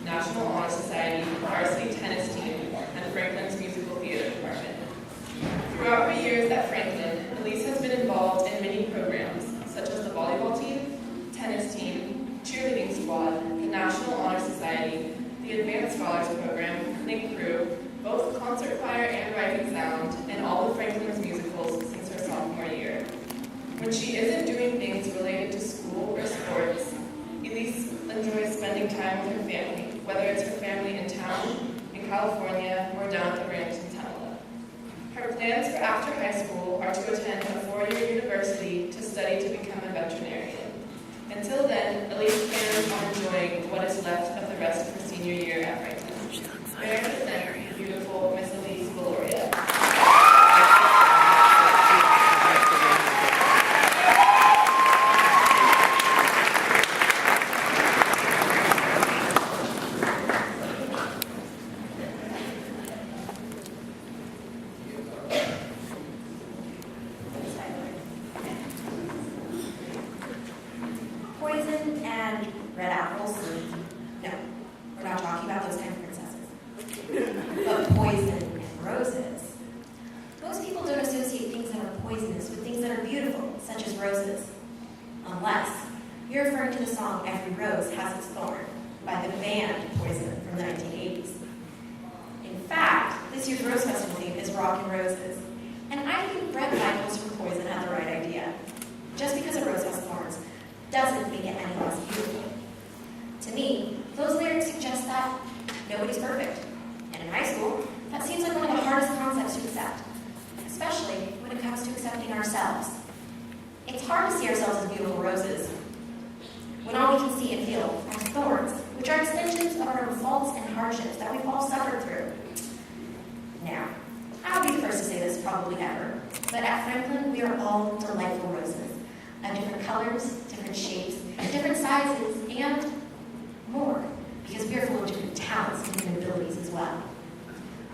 National Honor Society, varsity tennis team, and Franklin's musical theater department. Throughout her years at Franklin, Elese has been involved in many programs, such as the volleyball team, tennis team, cheerleading squad, the National Honor Society, the Advanced Scholars Program, Clinic Crew, both concert choir and rising sound, and all of Franklin's musicals since her sophomore year. When she isn't doing things related to school or sports, Elese enjoys spending time with her family, whether it's her family in town, in California, or down at the ranch in Tamala. Her plans for after high school are to attend a four-year university to study to become a veterinarian. Until then, Elese plans on enjoying what is left of the rest of her senior year at Franklin. May I present the beautiful Miss Elese Viloria. Poison and red apples? No, we're not talking about those kind of princesses. But poison and roses. Most people don't associate things that are poisonous with things that are beautiful, such as roses. Unless you're referring to the song Every Rose Has Its Thorn by the band Poison from the 1980s. In fact, this year's Rose Festival theme is Rock and Roses. And I think Bret Michaels from Poison had the right idea. Just because a rose has thorns doesn't make it any less beautiful. To me, those lyrics suggest that nobody's perfect. And in high school, that seems like one of the hardest concepts to accept, especially when it comes to accepting ourselves. It's hard to see ourselves as beautiful roses when all we can see and feel are thorns, which are extensions of our faults and hardships that we've all suffered through. Now, I'll be the first to say this probably ever, but at Franklin, we are all delightful roses of different colors, different shapes, different sizes, and more, because we are full of different talents and different abilities as well.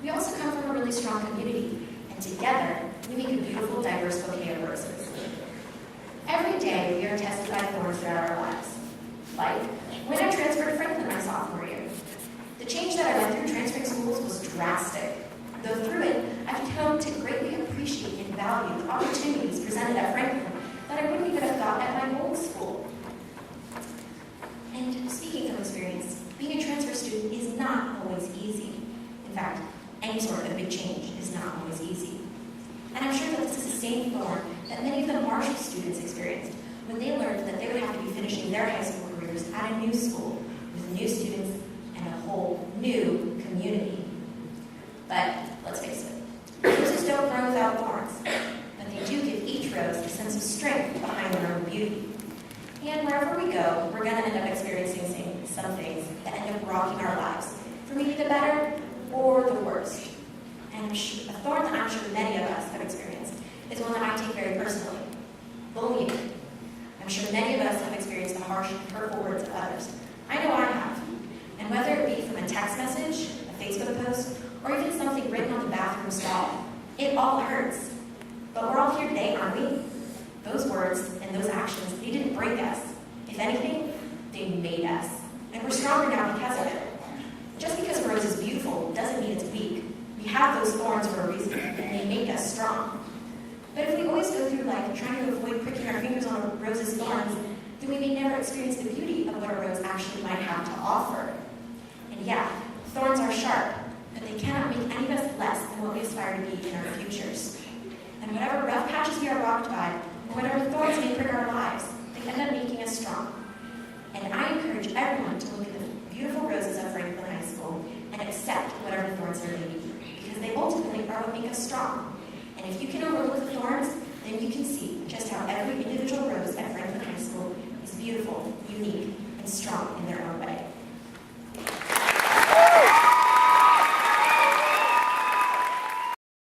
We also come from a really strong community, and together, we make a beautiful, diverse bouquet of roses. Every day, we are tested by thorns throughout our lives. Like when I transferred to Franklin my sophomore year. The change that I went through transferring schools was drastic, though through it, I've come to greatly appreciate and value the opportunities presented at Franklin that I wouldn't even have got at my old school. And speaking from experience, being a transfer student is not always easy. In fact, any sort of big change is not always easy. And I'm sure that this is the same thorn that many of the Marshall students experienced when they learned that they would have to be finishing their high school careers at a new school with new students and a whole new community. But let's face it, roses don't grow without thorns, but they do give each rose a sense of strength behind their own beauty. And wherever we go, we're going to end up experiencing some things that end up rocking our lives, for maybe the better or the worst. And a thorn that I'm sure many of us have experienced is one that I take very personally: bullying. I'm sure many of us have experienced the harsh and hurtful words of others. I know I have. And whether it be from a text message, a Facebook post, or even something written on the bathroom stall, it all hurts. But we're all here today, aren't we? Those words and those actions, they didn't break us. If anything, they made us. And we're stronger now because of it. Just because a rose is beautiful doesn't mean it's weak. We have those thorns for a reason, and they make us strong. But if we always go through life trying to avoid pricking our fingers on a rose's thorns, then we may never experience the beauty of what a rose actually might have to offer. And yeah, thorns are sharp, but they cannot make any of us less than what we aspire to be in our futures. And whatever rough patches we are rocked by, or whatever thorns may prick our lives, they end up making us strong.